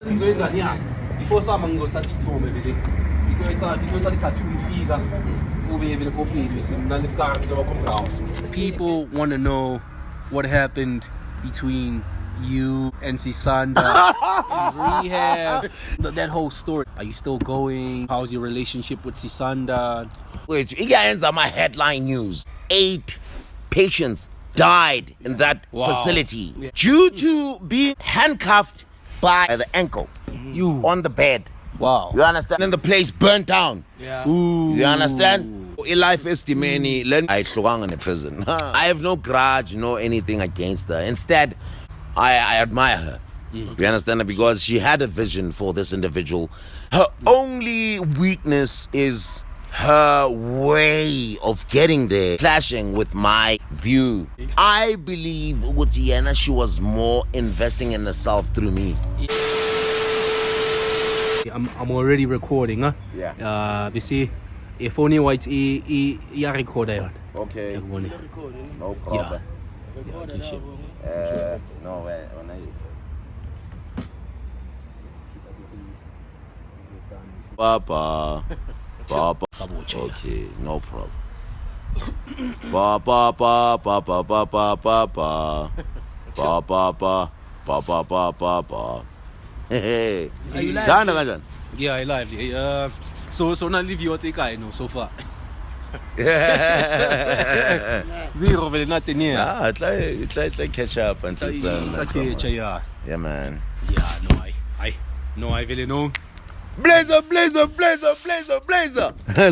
Before some ngizothatha ithome nje. Ngizothatha i-cartoon ifika. Ube vele kopili bese mina lesikhathi ngizoba khona. People want to know what happened between you and Sisanda in rehab. That whole story. Are you still going? How's your relationship with Sisanda? Wait, you guys are my headline news. 8 patients died in that facility due to being handcuffed by the ankle. You on the bed. Wow. You understand? And the place burnt down. Yeah. Ooh. You understand? Life estimeni learn I in the prison. I have no grudge, no anything against her. Instead, I admire her. You understand? Because she had a vision for this individual. Her only weakness is her way of getting there, clashing with my view. I believe Ugutiana, she was more investing in herself through me. I'm already recording, huh? Yeah. You see, if only white I record it. Okay. No problem. No way. Papa. Okay, no problem. Papa. Hey. Chanda kanjani? Yeah, I live. So now leave you take I know so far. Zero vele nothing here. Try catch up until it's yeah, man. Yeah, no, I really know. Blazer.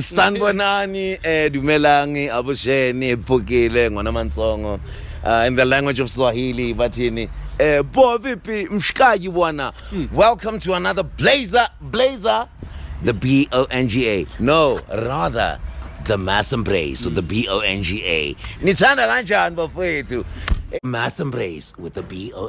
Sanbonani, dumelangi, abusheni, pukile, ngona mansongo. In the language of Swahili, batini. Bo vipi mshikaji bwana. Welcome to another Blazer, the Bonga. No, rather the mass embrace with the Bonga. Nithanda kanjani bafowethu? Mass embrace with the Bonga.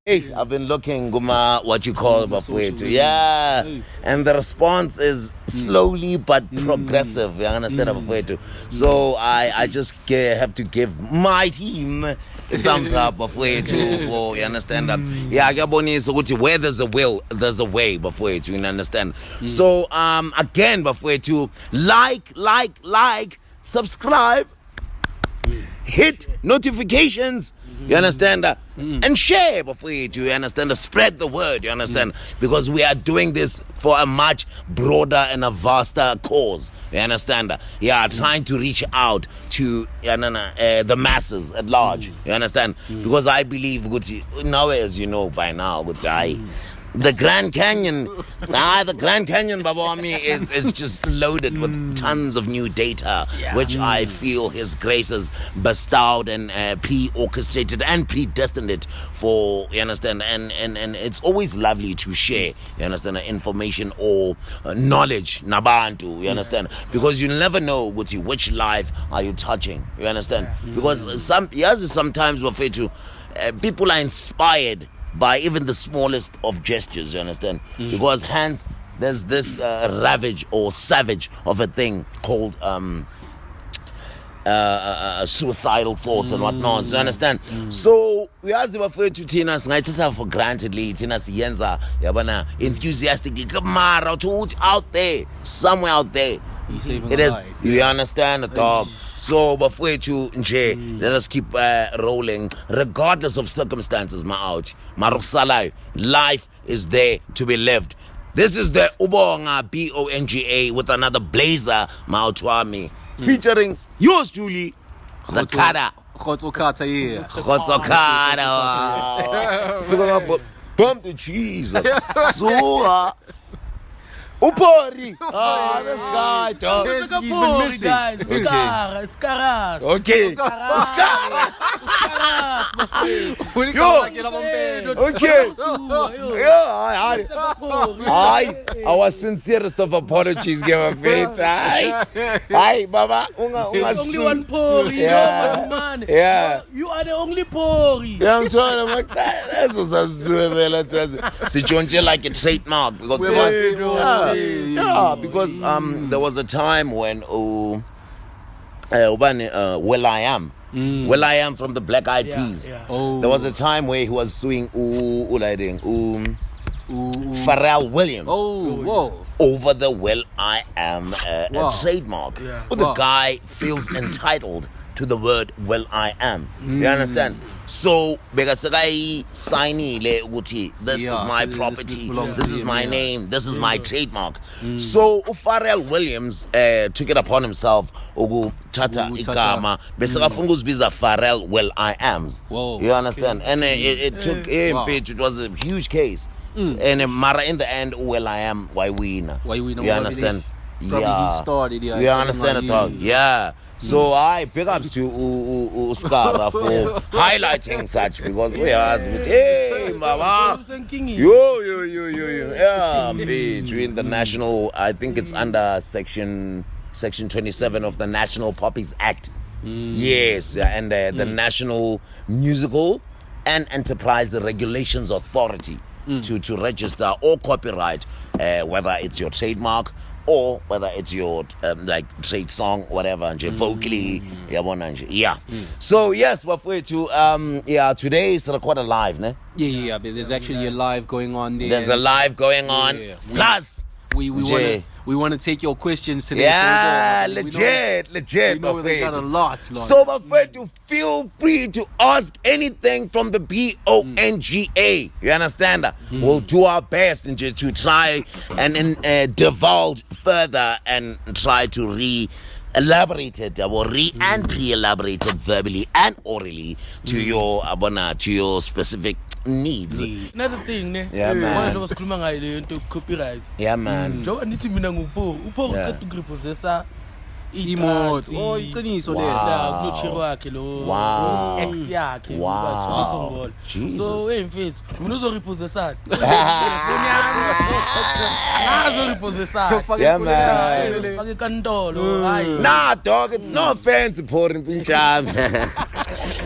Hey, I've been looking what you call bafowethu. Yeah. And the response is slowly but progressive. You understand bafowethu? So I just have to give my team a thumbs up bafowethu for, you understand that? Yeah, ngiyabonisa where there's a will, there's a way bafowethu, you understand? So again bafowethu, like, subscribe, hit notifications, you understand, and share before you understand, spread the word, you understand, because we are doing this for a much broader and a vaster cause, you understand. Trying to reach out to the masses at large, you understand, because I believe now, as you know by now, the Grand Canyon, Babami, is just loaded with tons of new data, which I feel His Grace has bestowed and pre-orchestrated and predestined it for, you understand, and it's always lovely to share, you understand, information or knowledge, nabantu, you understand, because you never know which life are you touching, you understand, because sometimes people are inspired by even the smallest of gestures, you understand? Because hence there's this ravage or savage of a thing called suicidal thoughts and whatnot, you understand? So we ask them for Tina, just have for grantedly, Tina Sienza, Yabana, enthusiastically, out there, somewhere out there. It is, you understand the dog. So before you let us keep rolling regardless of circumstances. Life is there to be lived. This is the Bonga Bonga with another Blazer Mautwami featuring yours truly, the Kada Khotsokata, yeah. Khotsokata. So bump the cheese. So Upori! This guy, dog. He's been missing. Okay. Our sincerest of apologies, give a bit. Hi, Baba. Only one pori, man. Yeah. You are the only pori. Yeah, I'm telling you, that's what I was doing. Like a trademark because because there was a time when Will I Am Will I Am from the Black Eyed Peas. Oh. There was a time where he was suing Pharrell Williams. Oh, whoa. Over the Will I Am trademark. Yeah. Well, the guy feels entitled to the word Will I Am. You understand? So, bekasekai signile ukuthi this is my property, this is my name, this is my trademark. So, Pharrell Williams took it upon himself ukuthatha igama bese kafuna ukuzibiza Pharrell Will I Ams. Whoa. You understand? And it took it was a huge case. And Mara in the end, Will I Am, why winner? You understand? Probably he started, You understand the talk? Yeah. So I big ups to Uskara for highlighting such because we are hey mama. Yo. Yeah, between the national, I think it's under section 27 of the National Poppies Act. Yes, and the National Musical and Enterprise the Regulations Authority to register or copyright whether it's your trademark or whether it's your like trade song, whatever, and vocally, yeah. So yes, we're to today is recorded live, ne? Yeah. But there's actually a live going on there. There's a live going on. Yeah. Plus, we want to take your questions today. Yeah, We legit. know they got a lot. So, to feel free to ask anything from the Bonga. You understand that? We'll do our best to try and divulge further and try to elaborate it or pre-elaborate it verbally and orally to your specific needs. Another thing, ne? Yeah, man. One sikhuluma ngayo le nto copyright. Yeah, man. Njengoba nithi mina upho uqeda ukrepossessa imoto. Oh, iqiniso le. La kunochiro wakhe lo ex yakhe Wow. Jesus. So hey mfethu, mina uzorepossessa. Yeah, man. Ufake kantolo. Hayi. Nah, dog, it's no offense, important pincham.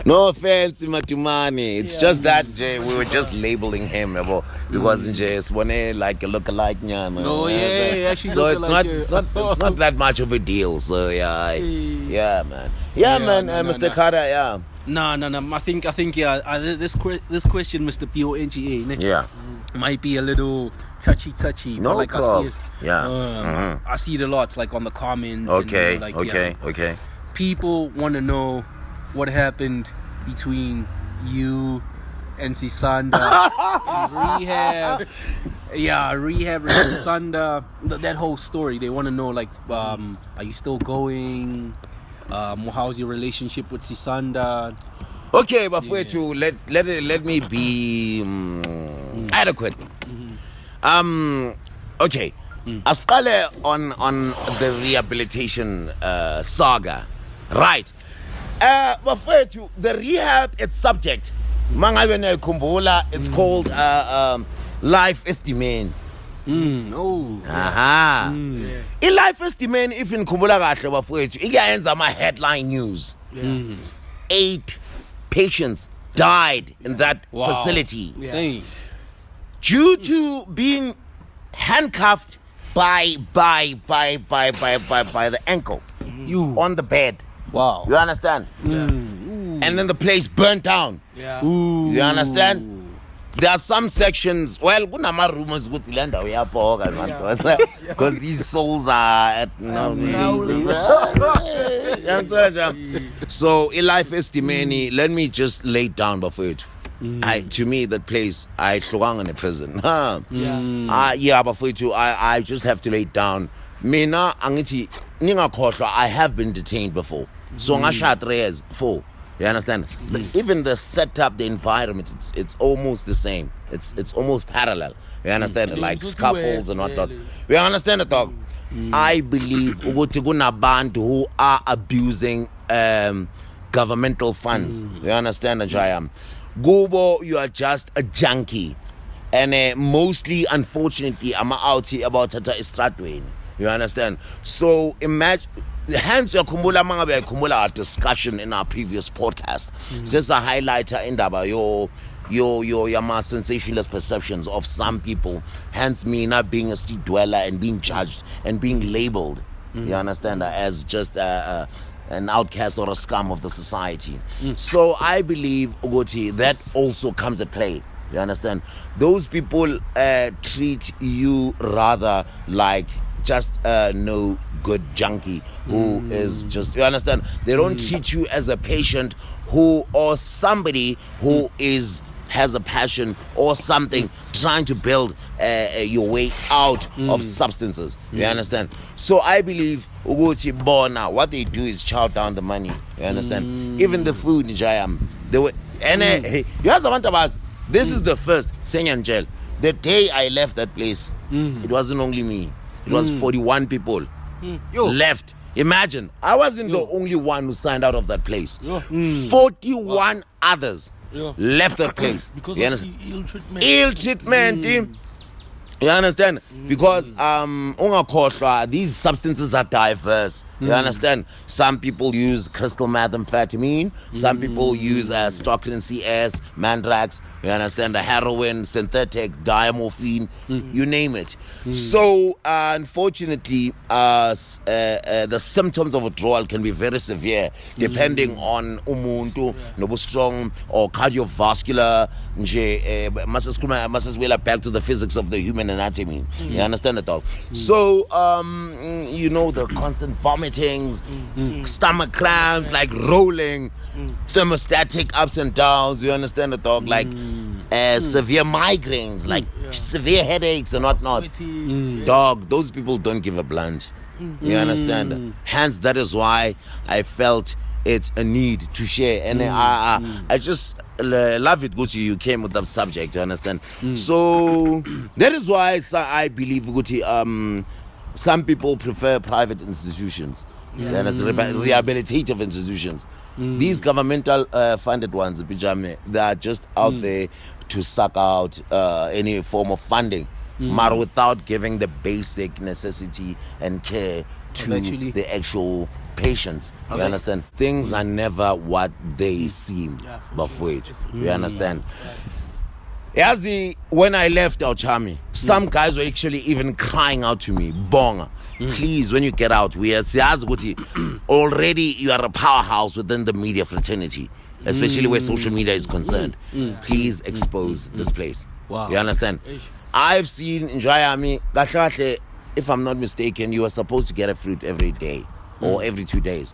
No offense, Matumani. It's just that we were just labeling him because Sibone like a look-alike nyama. No, yeah, actually so it's not that much of a deal. So yeah, man. Yeah, man, Mr. Carter, yeah. No. I think this question, Mr. Bonga, might be a little touchy. No but like problem. I see it. Yeah. I see it a lot, like on the comments. Okay. And, Okay. People want to know what happened between you and Sisanda, and Rehab. Yeah, Rehab and Sisanda. That whole story. They want to know, like, are you still going? How's your relationship with Sisanda? Okay, but let me be adequate. Okay. Asqale on the rehabilitation saga, right? But the rehab, its subject, Mangabene Kumbula, it's called life estimate. Aha. In life estimate, if in Kumbula kahle bafowethu, iyayenza ama headline news. 8 patients died in that facility due to being handcuffed by the ankle on the bed. Wow. You understand? And then the place burnt down. Yeah. You understand? There are some sections. Well, kunama rumors ukuthi le ndawo iyaphoka man, because these souls are at So in life estimate, let me just lay it down before it. To me, that place, I hlukanga in a prison. Before it, I just have to lay it down. Mina angithi ningakhohlwa, I have been detained before. So ngashaya 3 years, 4. You understand? Even the setup, the environment, it's almost the same. It's almost parallel. You understand? Like scaffolds and whatnot. You understand it, dog? I believe ukuthi kunabantu who are abusing governmental funds. You understand, Ajayam? Gubo, you are just a junkie. And mostly, unfortunately, I'm out here about Tata Stratway. You understand? So imagine. Hence, our discussion in our previous podcast. This is a highlighter in your sensationalist perceptions of some people. Hence, me not being a street dweller and being judged and being labeled. You understand, as just an outcast or a scum of the society. So I believe Ugoti, that also comes at play. You understand? Those people treat you rather like just no good junkie who is just, you understand? They don't treat you as a patient who or somebody who has a passion or something trying to build your way out of substances. You understand? So I believe Uguti Bona, what they do is chow down the money. You understand? Even the food in Jayam. They were and you have some us. This is the first Senyan jail. The day I left that place, it wasn't only me. It was 41 people left. Imagine, I wasn't the only one who signed out of that place. 41 others left that place. Because you of understand? the ill treatment. Ill treatment. You understand? Because these substances are diverse. You understand? Some people use crystal methamphetamine. Some people use Stockton CS, Mandrax. You understand? The heroin, synthetic, diamorphine, you name it. So, unfortunately, the symptoms of withdrawal can be very severe depending on umuntu, nobu strong or cardiovascular. Back to the physics of the human anatomy. You understand it, dog? So, the constant vomitings, stomach cramps, like rolling, thermostatic ups and downs. You understand it, dog? Like severe migraines, like severe headaches and whatnot. Dog, those people don't give a blunt. You understand? Hence, that is why I felt it's a need to share. And I just love it, Gucci, you came with that subject, you understand? So, that is why I believe, Gucci, some people prefer private institutions. You understand? Rehabilitative institutions. These governmental funded ones, they are just out there to suck out any form of funding, but without giving the basic necessity and care to the actual patients. You understand? Things are never what they seem. You understand? When I left Auchami, some guys were actually even crying out to me, Bonga, please, when you get out, already you are a powerhouse within the media fraternity, especially where social media is concerned. Please expose this place. You understand? I've seen in Jayami, if I'm not mistaken, you are supposed to get a fruit every day or every 2 days.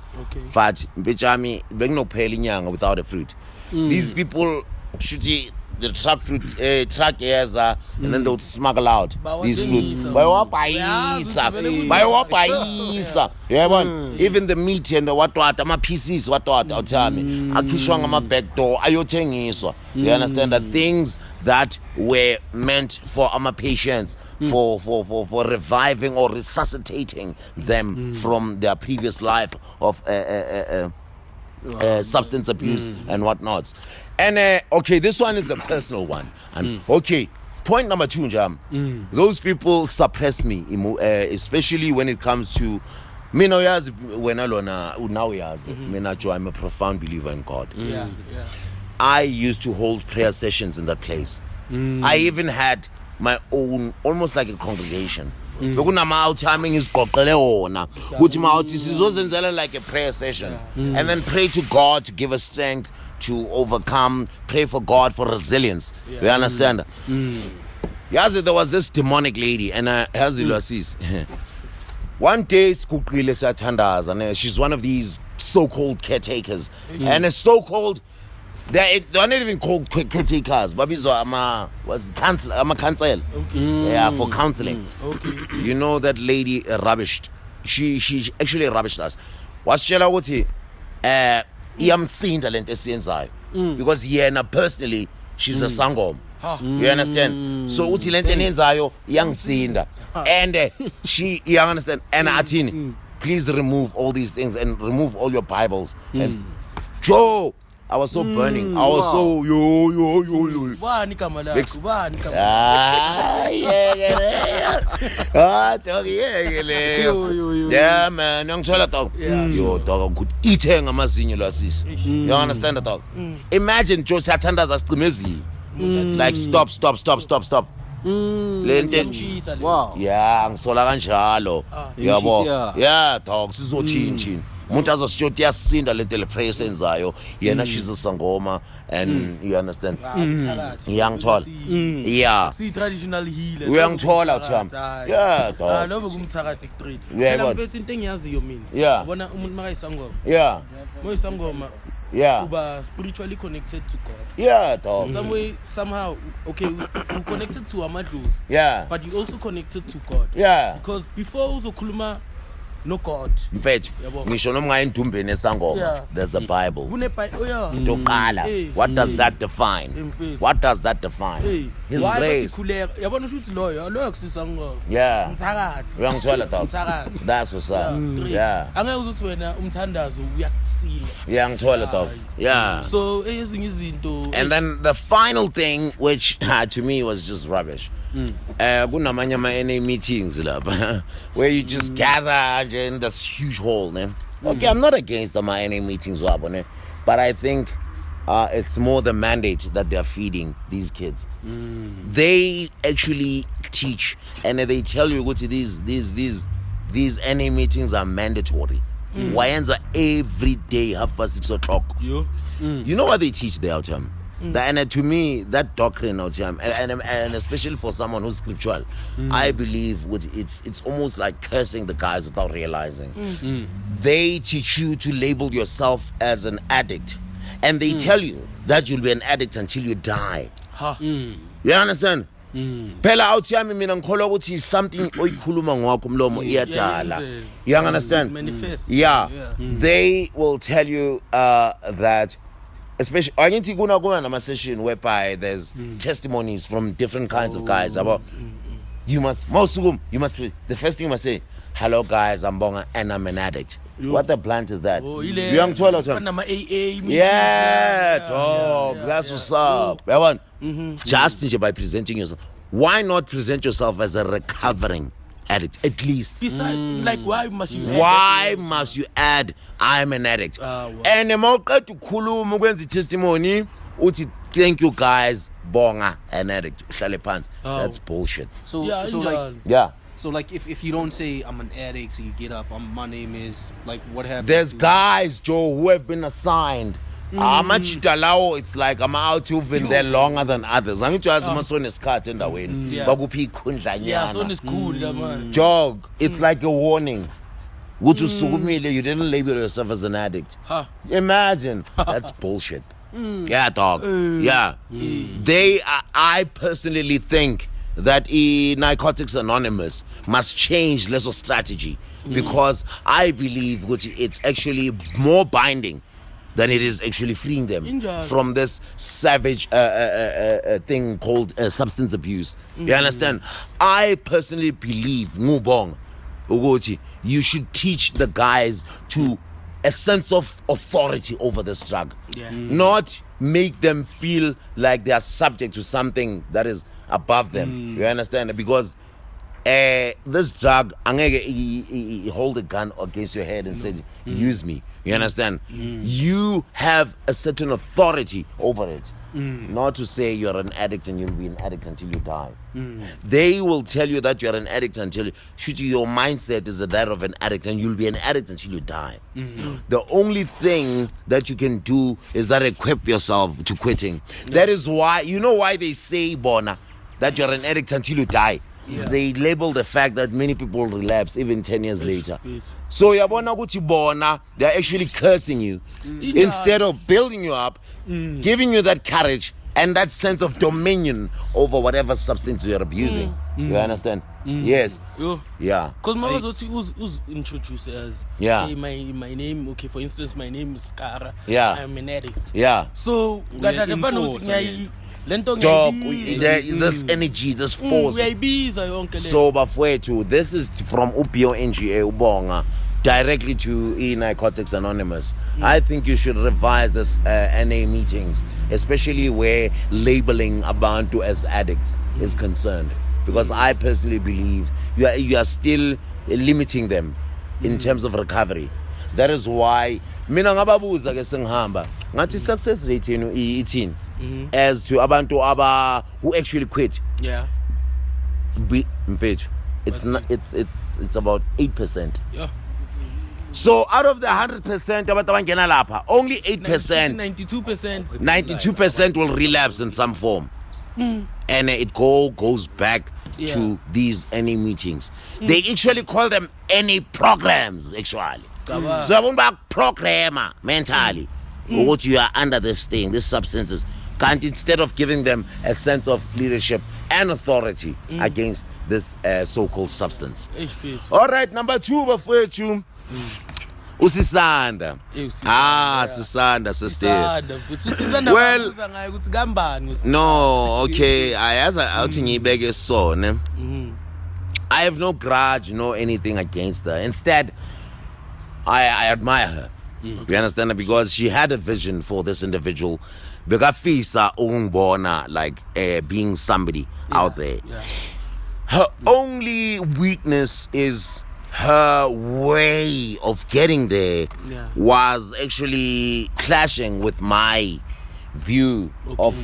But Bijami, being no pale without a fruit. These people should the truck airs and then they would smuggle out these fruits. Even the meat and the what ama pieces what awutami akhishwa ngama back door ayothengiswa. You understand? The things that were meant for our patients for reviving or resuscitating them from their previous life of substance abuse and whatnots. And this one is a personal one. And point number 2, Jam. Those people suppress me, especially when it comes to me. Now, I'm a profound believer in God. I used to hold prayer sessions in that place. I even had my own, almost like a congregation. Timing is like a prayer session, and then pray to God to give us strength to overcome, pray for God for resilience. You understand? There was this demonic lady, and one day she's one of these so-called caretakers, and a so-called they're not even called caretakers, but I'm a counsel. For counseling. You know that lady rubbished. She actually rubbished us. What's Jela Wuti? I'm seeing talent because personally she's a sangom. You understand? So Uti Lentenzayo young Sinda. And you understand? And Atini, please remove all these things and remove all your Bibles. And Joe, I was so burning. I was so yo. Yeah, man. Yo, dog, good eating amazinyo lasis. You understand that, dog? Imagine Joe Satandas as Tremezi. Like stop. Wow. Yeah, ngisola kanjalo. Yabo. Yeah, dog, sizothini. umuntu azositsho ukuthi yasinda lento le prayer senzayo yena she's a sangoma and you understand iyangithola yeah see traditional healer uyangithola uthami yeah dog lobo kumthakathi straight Yeah, phela but- mfethu into engiyaziyo mina Yeah. ubona umuntu makayisangoma yeah moyisangoma yeah uba spiritually connected to God yeah dog some way somehow okay you connected to amadlozi yeah but you also connected to God yeah because before uzokhuluma no God mfethu Yabo. ngisho noma ngayendumbeni esangoma Yeah. there's a bible yeah toqala Hey. what does that define Mfethu. what does that define hey his why grace particular yabona ukuthi loyo kusisangoma yeah umthakathi uyangithola dog umthakathi that's what's up straight. yeah angeke uzuthi wena umthandazo uyakusila uyangithola dog yeah so ezinye izinto and then the final thing which to me was just rubbish kunamanye ama-NA meetings lapha where you just gather nje in this huge hall ne okay I'm not against ama-NA meetings wabo ne but I think it's more the mandate that they're feeding these kids they actually teach and they tell you ukuthi these NA meetings are mandatory wayenza every day 6:30 yo you know what they teach there Autam? And to me that doctrine Autam, and especially for someone who's scriptural I believe it's almost like cursing the guys without realizing they teach you to label yourself as an addict and they tell you that you'll be an addict until you die you understand phela awuthiyami mina ngikholwa ukuthi something oyikhuluma ngwakho umlomo iyadala you understand manifest yeah they will tell you that especially angithi kuna nama session whereby there's testimonies from different kinds of guys about you must the first thing you must say hello guys I'm Bonga and I'm an addict what the blunt is that uyangithola nama AA meetings yeah dog that's what's up yabona just nje by presenting yourself why not present yourself as a recovering addict at least besides like why must you add I'm an addict wow. And mawuqeda ukukhuluma ukwenza testimony uthi thank you guys Bonga an addict uhlale phansi that's bullshit So So like if you don't say I'm an addict, so you get up, my name is like what happens? There's guys, Joe, who have been assigned. Amachita lawo it's like I'm out who've been there longer than others. Angithi azimasone isikhathi endaweni. Bakuphi ikhundlanyana. Yeah, so it's cool man. Jog, it's like a warning. Ukuthi usukumile you didn't label yourself as an addict. Imagine. That's bullshit. Yeah, dog. Yeah. I personally think that Narcotics Anonymous must change leso strategy because I believe it's actually more binding than it is actually freeing them from this savage thing called substance abuse. You understand? I personally believe Ngubong Ugochi, you should teach the guys to a sense of authority over this drug. Not make them feel like they are subject to something that is above them. You understand? Because this drug, angeke hold a gun against your head and say, use me. You understand? You have a certain authority over it. Not to say you're an addict and you'll be an addict until you die. They will tell you that you're an addict until your mindset is that of an addict and you'll be an addict until you die. The only thing that you can do is that equip yourself to quitting. That is why, you know why they say, Bona, that you're an addict until you die. They label the fact that many people relapse even 10 years later. So yabona ukuthi bona, they're actually cursing you instead of building you up, giving you that courage and that sense of dominion over whatever substance you're abusing. You understand? Yes. Yeah. Because my was introduced as okay, my name, okay, for instance, my name is Kara. I'm an addict. So dog, this energy, this force. So bafowethu, this is from UPO NGA Ubonga directly to Narcotics Anonymous. I think you should revise this NA meetings, especially where labeling Abantu as addicts is concerned, because I personally believe you are still limiting them in terms of recovery. That is why mina ngababuza ke sengihamba ngathi success rate yenu ithini as to abantu who actually quit. Mfethu, it's about 8%. So out of the 100% abantu abangena lapha, only 8%, 92% will relapse in some form. And it goes back to these NA meetings. They actually call them NA programs, actually. So I want back programmer mentally. What you are under this thing, these substances. Can't, instead of giving them a sense of leadership and authority against this so-called substance. All right, number 2, before you. Sisanda. Sisanda, sister. Well, no, okay. I have no grudge, no anything against her. Instead, I admire her. You understand? Because she had a vision for this individual. Like being somebody out there. Her only weakness is her way of getting there was actually clashing with my view of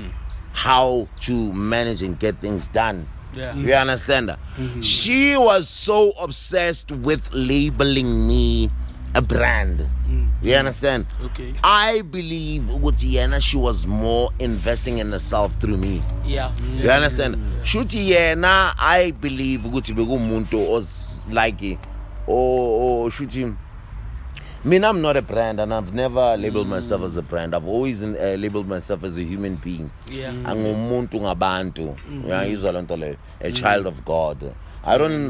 how to manage and get things done. You understand that? She was so obsessed with labeling me a brand. You understand? Okay. I believe she was more investing in herself through me. You understand? Shuti I believe muntu was like shooting. I mean, I'm not a brand, and I've never labeled myself as a brand. I've always labeled myself as a human being. Angumuntu ngabantu. A child of God. I don't.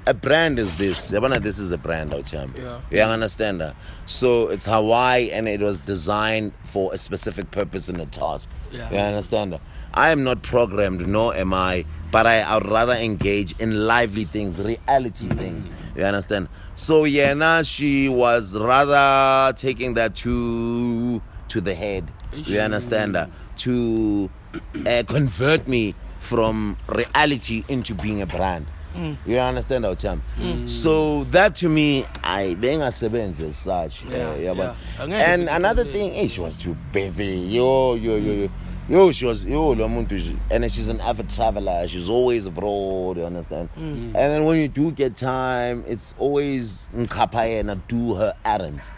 A brand is this. This is a brand out here. You understand that? So it's Hawaii, and it was designed for a specific purpose and a task. You understand that? I am not programmed, nor am I, but I would rather engage in lively things, reality things. You understand? So she was rather taking that to the head. You understand that? To convert me from reality into being a brand. You understand how champ? So that to me, I being a seven as such. And another thing, she was too busy. She was and she's an avid traveler. She's always abroad. You understand? And then when you do get time, it's always in Kapaya and do her errands.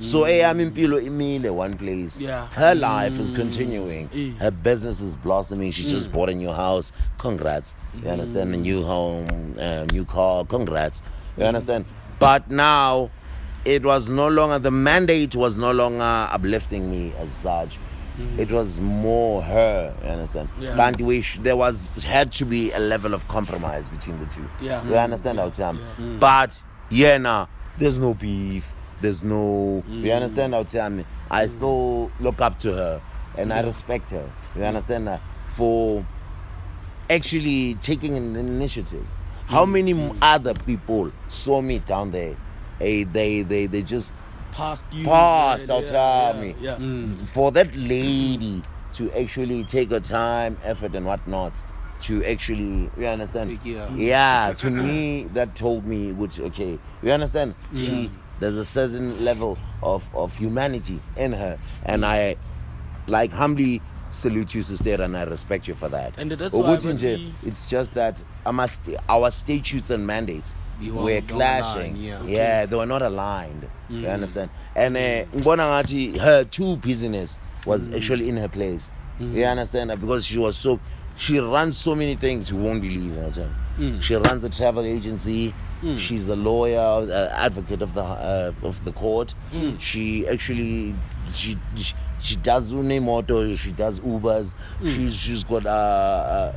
So I'm in Pilo Emile, one place. Her life is continuing. Her business is blossoming. She just bought a new house. Congrats. You understand? A new home, new car. Congrats. You understand? But now, it was no longer, the mandate was no longer uplifting me as such. It was more her, you understand? But there had to be a level of compromise between the two. You understand how I'm? But there's no beef. There's no, you understand how I'm? I still look up to her and I respect her. You understand that? For actually taking an initiative. How many other people saw me down there? They just passed out me. For that lady to actually take her time, effort and whatnot to actually, you understand? To me that told me, which you understand? There's a certain level of humanity in her, and I like humbly salute you, sister, and I respect you for that. And that's why it's just that our statutes and mandates were clashing. They were not aligned. You understand? And her true business was actually in her place. You understand? Because she runs so many things you won't believe. She runs a travel agency. She's a lawyer, advocate of the court. She actually she does moto. She does Ubers. She's got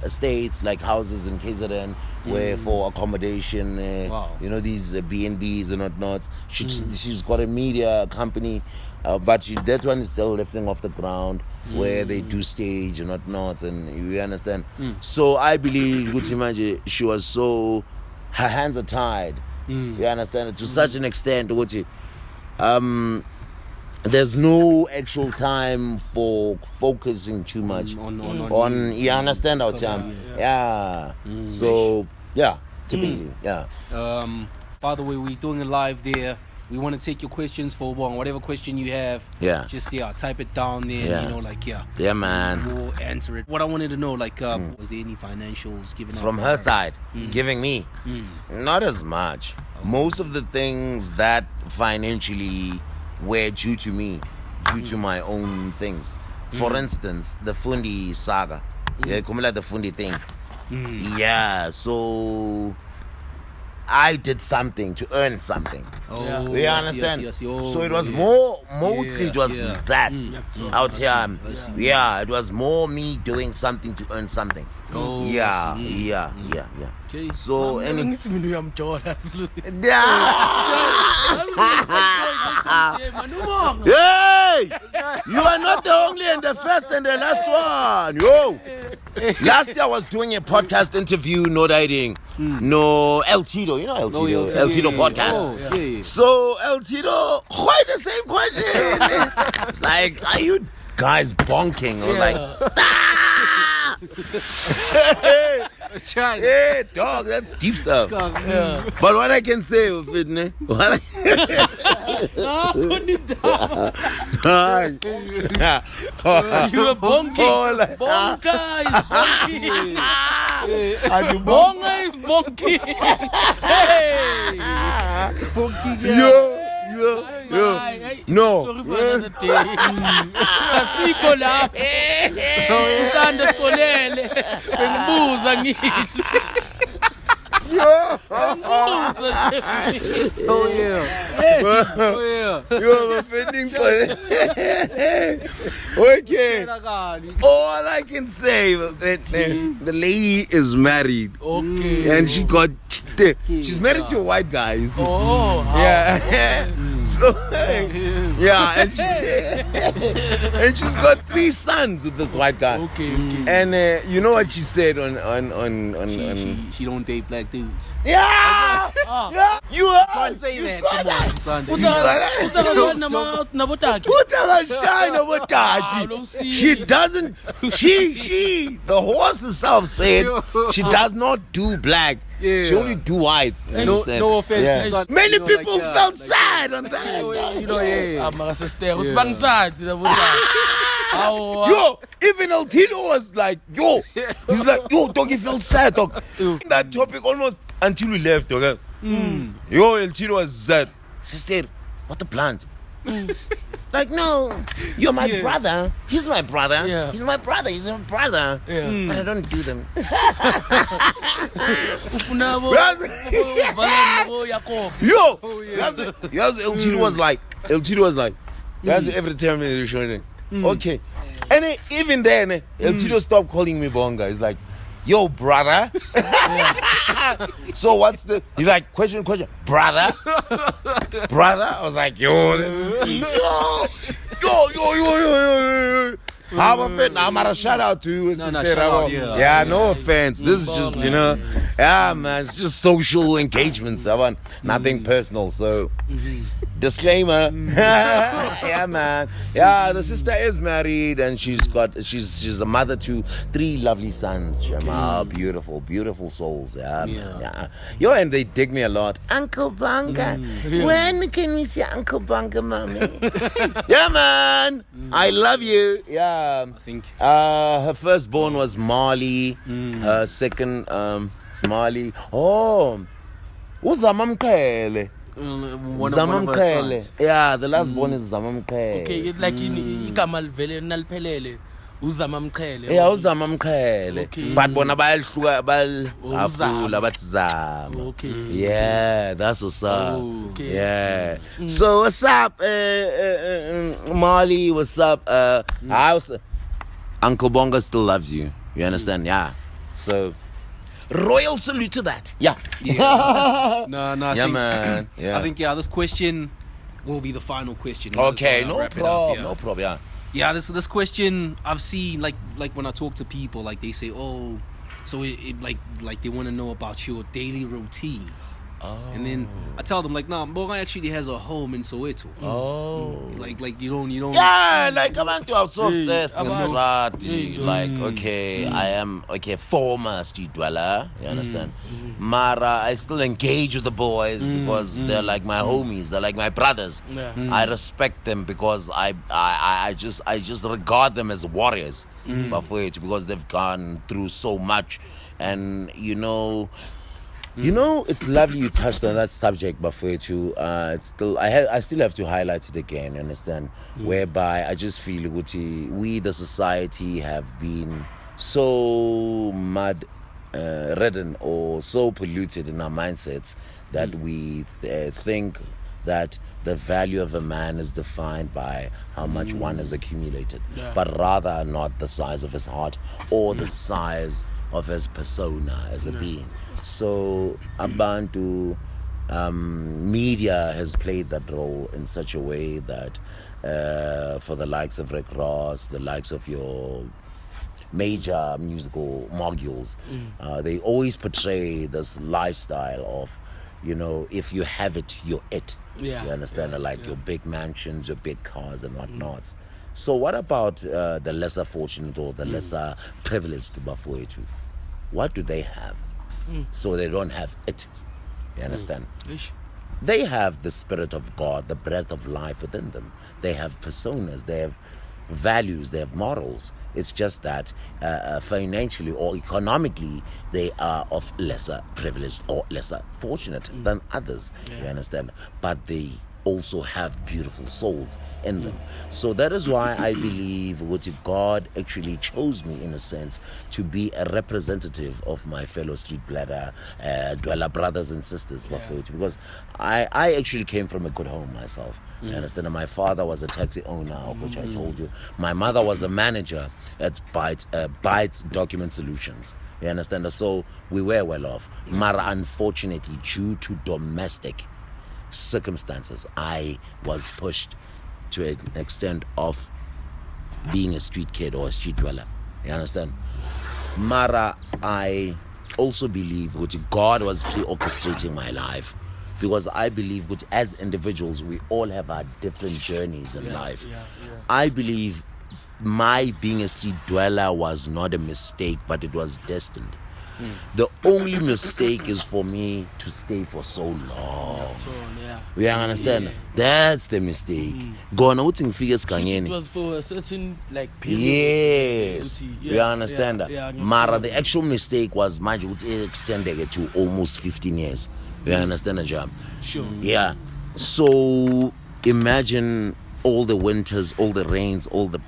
estates like houses in KZN where for accommodation. These B&Bs and whatnot. She's got a media company, but that one is still lifting off the ground where they do stage and whatnot. And you understand. So I believe she was so. Her hands are tied. You understand? To such an extent, there's no actual time for focusing too much on you understand how time? So typically. By the way, we're doing a live there we want to take your questions for Bonga. Whatever question you have, just type it down there. Yeah. Yeah, man. We'll answer it. What I wanted to know, was there any financials given from her side? Giving me? Not as much. Most of the things that financially were due to me, due to my own things. For instance, the Fundi saga. Yeah, Kumula the Fundi thing. Yeah, so I did something to earn something. Oh, you understand? Yes. So it was mostly it was that out here. Yeah, it was more me doing something to earn something. Oh, yeah. Okay. So Hey, you are not the only and the first and the last one. Yo, last year I was doing a podcast interview, no dating, no El Tito. You know El Tito, El Tito podcast. So El Tito, quite the same question. It's like, are you guys bonking? I was like, hey, dog, that's deep stuff. But what I can say with it, you were bonking. Bonga is bonking. Bonga is bonking. Hey. No. Story for another day. Asiko la. Sisanda skolele. Bengibuza ngini. Oh yeah. You're offending. Okay. All I can say, the lady is married. Okay. And she's married to a white guy. You see. Oh. Yeah. So and she's got 3 sons with this white guy. Okay. And you know what she said on she don't date black dudes. Yeah. You Can't say you that. saw Come that. on, Sunday. You saw that. She doesn't. She the horse herself said she does not do black. She only do whites. No offense. Yeah. Many people felt sad on that. Yo, even El Tito was like, he's like, dog, he felt sad, dog. That topic almost until we left, dog. Yo, El Tito was sad. Sister, what the plant? Like, no, you're my brother. He's my brother. Yeah. He's my brother. He's my brother. Yeah. But I don't do them. Yo, El Tito was like, that's every time they're showing. Okay. And even then, El Tito stopped calling me Bonga. He's like, yo, brother. So what's he's like, question, brother? I was like, yo, this is yo. I'm a shout out to you, sister. No offense. This is just, man, it's just social engagements. I want nothing personal. So, disclaimer. Yeah, man. Yeah, the sister is married and she's a mother to 3 lovely sons. Beautiful souls. Yeah. Yo, and they dig me a lot. Uncle Bonga. When can we see Uncle Bonga, mommy? Yeah, man. I love you. Yeah. I think her firstborn was Marley. Her second it's Marley. Oh, Uzamamkele. One of her sons. Yeah, the last born is Zamamkele. Okay, it's like igama livele naliphelele uzamamqhele. Yeah, uzamamqhele. Okay. But bona bayahluka afula bathi zama. Okay. Yeah, that's what's up. Okay. Yeah. So what's up, Marley? What's up? Uncle Bonga still loves you. You understand? Yeah. So royal salute to that. Yeah. No. Yeah, man. Yeah. I think this question will be the final question. Okay, no problem. Yeah. Yeah, this question I've seen like when I talk to people, like they say, oh, so it like they want to know about your daily routine. And then I tell them like, nah, Bonga actually has a home in Soweto. Like you don't. Yeah, like abantu are so obsessed with Strati. Like, okay, I am former street dweller. You understand? Mara, I still engage with the boys because they're like my homies. They're like my brothers. I respect them because I just regard them as warriors. Because they've gone through so much, and it's lovely you touched on that subject, Bafwetu. I still have to highlight it again, you understand? Whereby I just feel we, the society, have been so mud-ridden or so polluted in our mindsets that we think that the value of a man is defined by how much one has accumulated, but rather not the size of his heart or the size of his persona as a being. So Abantu media has played that role in such a way that for the likes of Rick Ross, the likes of your major musical moguls, they always portray this lifestyle of, if you have it, you're it. You understand? Your big mansions, your big cars and whatnots. So what about the lesser fortunate or the lesser privileged Bafwetu? What do they have? So they don't have it. You understand? They have the Spirit of God, the breath of life within them. They have personas, they have values, they have morals. It's just that financially or economically, they are of lesser privileged or lesser fortunate than others. You understand? But they also have beautiful souls in them. So that is why I believe God actually chose me, in a sense, to be a representative of my fellow street dweller brothers and sisters, because I actually came from a good home myself. You understand? And my father was a taxi owner, of which I told you. My mother was a manager at Bytes Document Solutions. You understand? So we were well off. But unfortunately, due to domestic circumstances, I was pushed to an extent of being a street kid or a street dweller. You understand? Mara, I also believe God was pre-orchestrating my life, because I believe as individuals we all have our different journeys in life. I believe my being a street dweller was not a mistake, but it was destined. The only mistake is for me to stay for so long. You understand? That's the mistake. It was for a certain period. Yes. You understand that? Mara, the actual mistake was extended to almost 15 years. You understand the job? Sure. Yeah. So imagine all the winters, all the rains, all the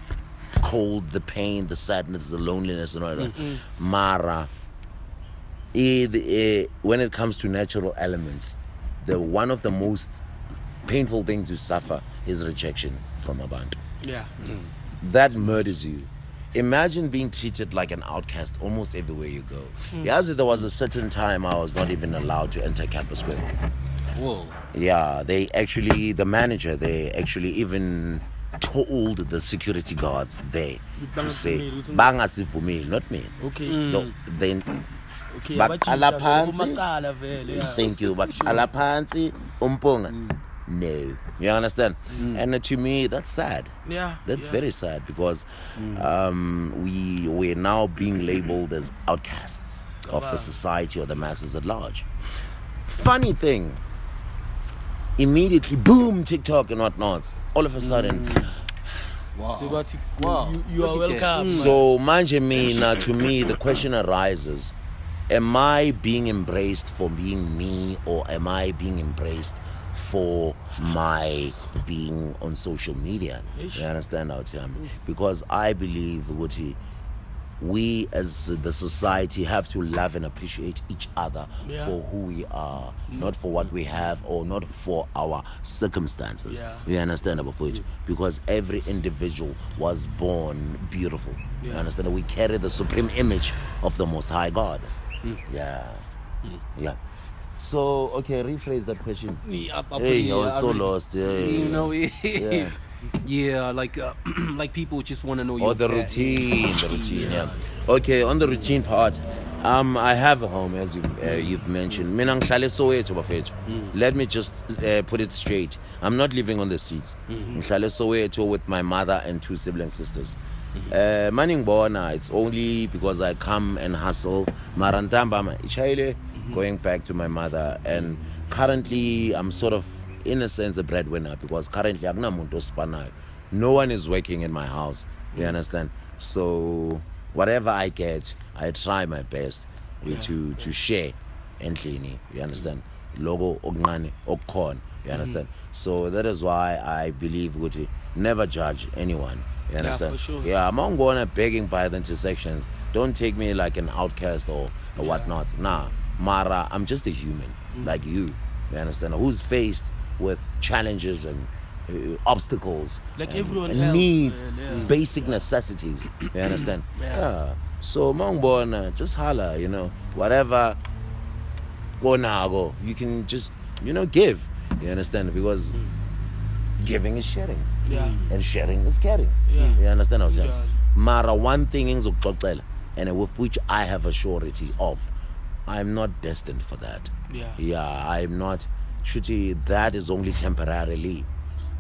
cold, the pain, the sadness, the loneliness and all that. Mara, when it comes to natural elements, one of the most painful things to suffer is rejection from abantu. That murders you. Imagine being treated like an outcast almost everywhere you go. There was a certain time I was not even allowed to enter Campus Square. Whoa. Yeah, the manager, they actually even told the security guards there to say, "Bangasivumeli," not me. Okay. No, then. Baqala phansi. Thank you. Baqala phansi umponga. No. You understand? And to me, that's sad. That's very sad, because we're now being labeled as outcasts of the society or the masses at large. Funny thing, immediately, boom, TikTok and whatnot. All of a sudden, wow. You are welcome. So, to me, the question arises, am I being embraced for being me, or am I being embraced for my being on social media? You understand how to me? Because I believe we as the society have to love and appreciate each other for who we are, not for what we have or not for our circumstances. You understand about it? Because every individual was born beautiful. You understand? We carry the supreme image of the Most High God. Yeah. So, okay, rephrase that question. I was so lost. Like people just want to know your routine. Okay, on the routine part, I have a home, as you've mentioned. Let me just put it straight. I'm not living on the streets. With my mother and 2 sibling sisters. Maningborna, it's only because I come and hustle. Marantamba, going back to my mother. And currently, I'm sort of, in a sense, a breadwinner because currently, no one is working in my house. You understand? So, whatever I get, I try my best to share endlini. You understand? Logo ogngane okhona. You understand? So that is why I believe ukuthi never judge anyone. You understand? Yeah, for sure. Yeah, I'm not going begging by the intersections. Don't take me like an outcast or whatnot. Nah, Mara, I'm just a human like you. You understand? Who's faced with challenges and obstacles, like and everyone else, needs, basic necessities. You understand? So Mongbona, just holla, whatever go, you can just, give. You understand? Because giving is sharing. And sharing is caring. You understand what I'm saying? Mara, one thing is and with which I have a surety of, I'm not destined for that. I'm not. Shuti, that is only temporarily.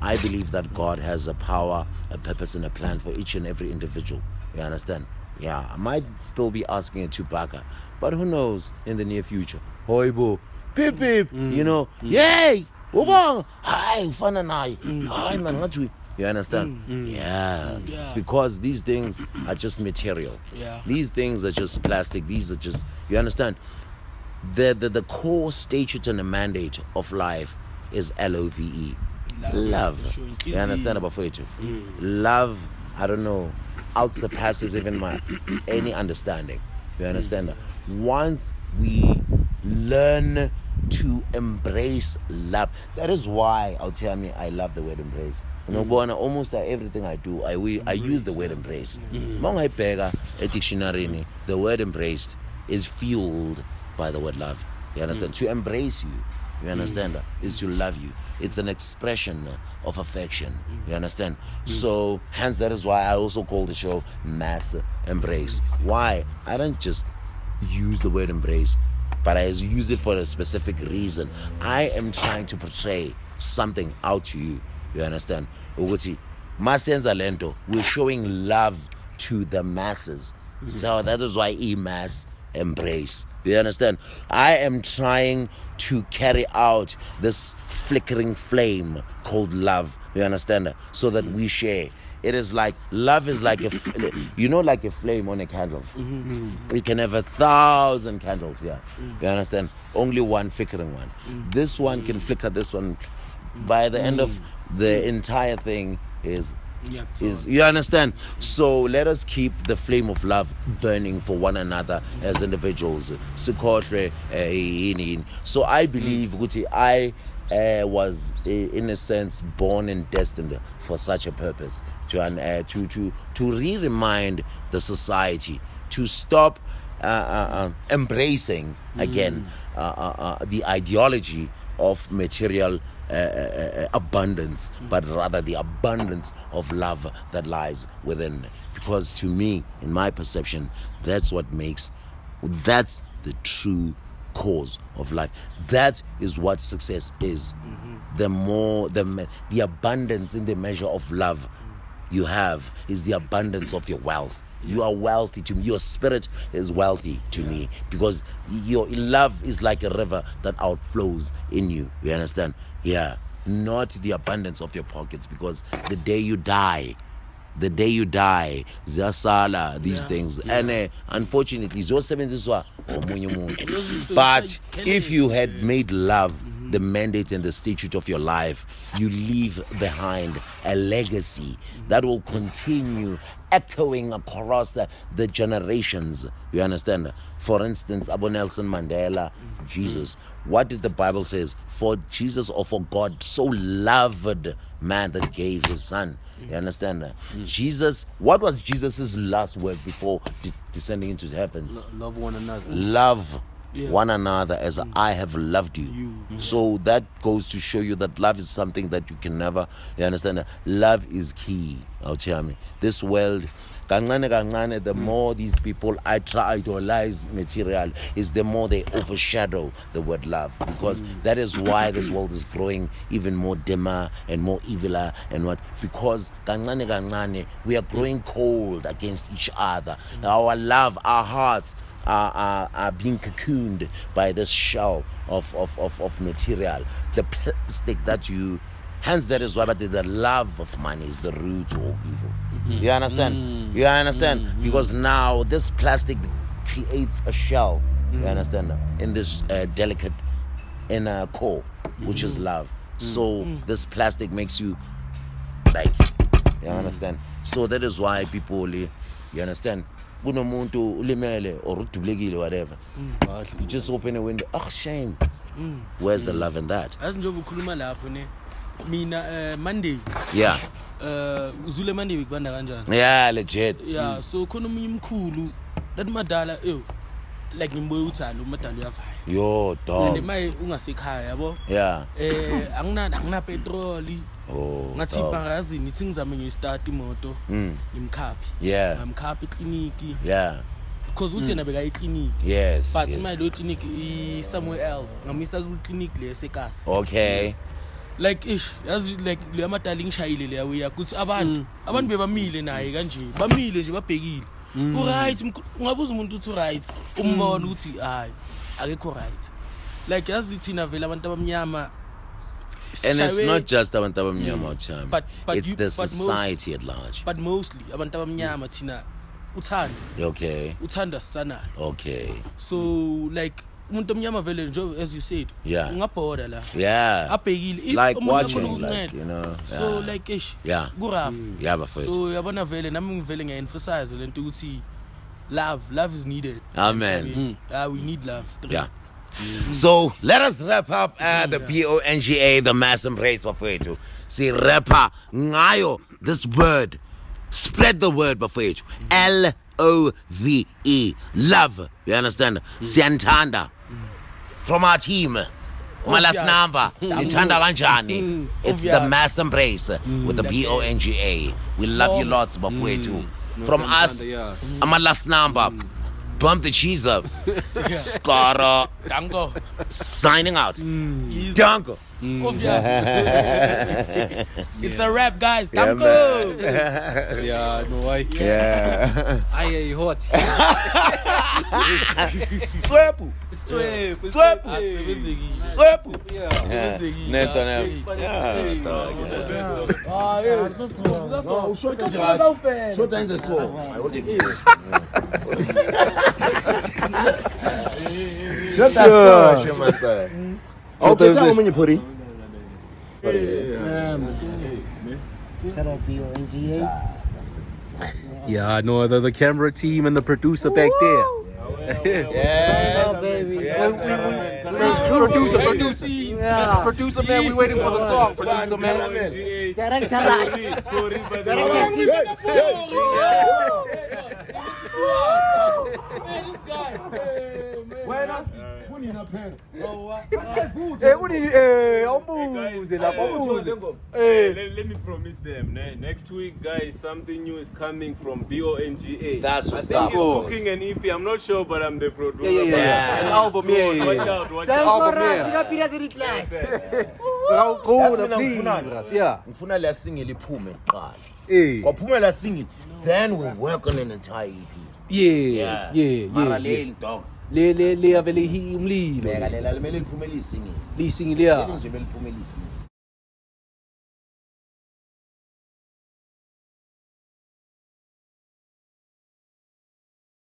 I believe that God has a power, a purpose, and a plan for each and every individual. You understand? Yeah, I might still be asking a Chewbacca, but who knows in the near future? Hoibo, beep beep, yay, hi, fananai, hi man, what you? You understand? Yeah. It's because these things are just material. These things are just plastic. These are just, you understand? The core statute and the mandate of life is LOVE. Love. You understand about it? Love, I don't know, outsurpasses even any understanding. You understand that? Once we learn to embrace love, that is why I love the word embrace. Almost everything I do, I use the word embrace. A dictionary, the word embraced is fueled by the word love. You understand? To embrace you. You understand? Is to love you. It's an expression of affection. You understand? So, hence that is why I also call the show Mass Embrace. Why? I don't just use the word embrace, but I use it for a specific reason. I am trying to portray something out to you. You understand? Masenza lento, we're showing love to the masses. So that is why mass embrace. You understand? I am trying to carry out this flickering flame called love. You understand? So that we share. It is like, love is like like a flame on a candle. We can have 1,000 candles, You understand? Only one flickering one. This one can flicker this one. By the end of the entire thing is you understand? So let us keep the flame of love burning for one another as individuals. So I believe Guti, I was in a sense born and destined for such a purpose, to re-remind the society to stop embracing again the ideology of material abundance, but rather the abundance of love that lies within. Because to me, in my perception, that's the true cause of life. That is what success is. The abundance in the measure of love you have is the abundance of your wealth. You are wealthy to me. Your spirit is wealthy to me because your love is like a river that outflows in you. You understand? Yeah. Not the abundance of your pockets, because the day you die, ziyasala these things. And unfortunately, but if you had made love the mandate and the statute of your life, you leave behind a legacy that will continue echoing across the generations. You understand? For instance, Abu Nelson Mandela, Jesus. What did the Bible says? For Jesus, or for God so loved man that gave his son. You understand? Jesus, what was Jesus' last words before descending into the heavens? Love one another. Love one another as I have loved you. So that goes to show you that love is something that you can never, you understand? Love is key. I'll tell me. This world the more these people idolize material, is the more they overshadow the word love. Because that is why this world is growing even more dimmer and more eviler and what? Because we are growing cold against each other. Our love, our hearts are being cocooned by this shell of material. The plastic that you... Hence, that is why the love of money is the root to all evil. You understand? You understand? Because now this plastic creates a shell, you understand, in this delicate inner core, which is love. So this plastic makes you like, you understand? So that is why people, you understand, kunomuntu ulimele or utublegile whatever, you just open a window, shame. Where's the love in that? Mina Monday. Yeah. Uzule Monday bikubanda kanjani? Yeah, legit. Yeah, so khona umunye umkhulu that madala like ngimboya uthalo umadala uyafaya. Yo, dog. And maye ungasekhaya yabo. Yeah. Angina petrol. Oh. Ngathi bangazini nithi ngizame ngistart imoto. Ngimkhaphi. Yeah. Ngamkhaphi clinic. Yeah. Because uthi yena beka clinic. Yes. But my lo clinic is somewhere else. Ngamisa ku clinic le esekasi. Okay. Like yazi like le amadala ngishayile le yawe ukuthi abantu bebamile naye kanje bamile nje babhekile right ungabuza umuntu uthi right umbona ukuthi hayi akekho right like yazi thina vele abantu abamnyama. And it's not just abantu abamnyama time, but it's the society at large. But mostly abantu abamnyama thina uthanda. Okay. Uthanda sana. Okay. So like umuntu omnyama vele nje as you said, ungabhoda la. Yeah. Abhekile like watching, like, you know. So like go rough. Yeah, bafethu. So yabona vele nami ngivele ngiya-emphasize lento ukuthi love is needed. Amen. We need love. Yeah. So let us wrap up the Bonga, the mass embrace bafethu. See rapper ngayo this word. Spread the word bafethu. LOVE, love. You understand? Siyantanda. From our team. My last number. Nithanda kanjani? It's the mass embrace with the Bonga. We love you lots bafethu. From us, my last number. Bump the cheese up. Skara. Danko. Signing out. Danko. It's a rap, guys. Danko. Yeah, no way. Yeah. Ai hot. Swepu. Yeah, no, the camera team and the producer back there. Yeah, baby. This is producer man, we waiting for the song, producer man. Let me promise them. Next week, guys, something new is coming from Bonga. That's what's I up. think he's cooking an EP. I'm not sure, but I'm the producer. Yeah. An album, yeah. Watch out, watch Don't out. go rush, you got Pirates class. Yeah. Ngifuna la single iphume kuqala. Kwaphuma la single, then we work on an entire EP. Yeah. Parallel dog. Le avele umlilo. Beka lela limele liphume lisingle. Lisingile. Nje beliphume lisingle.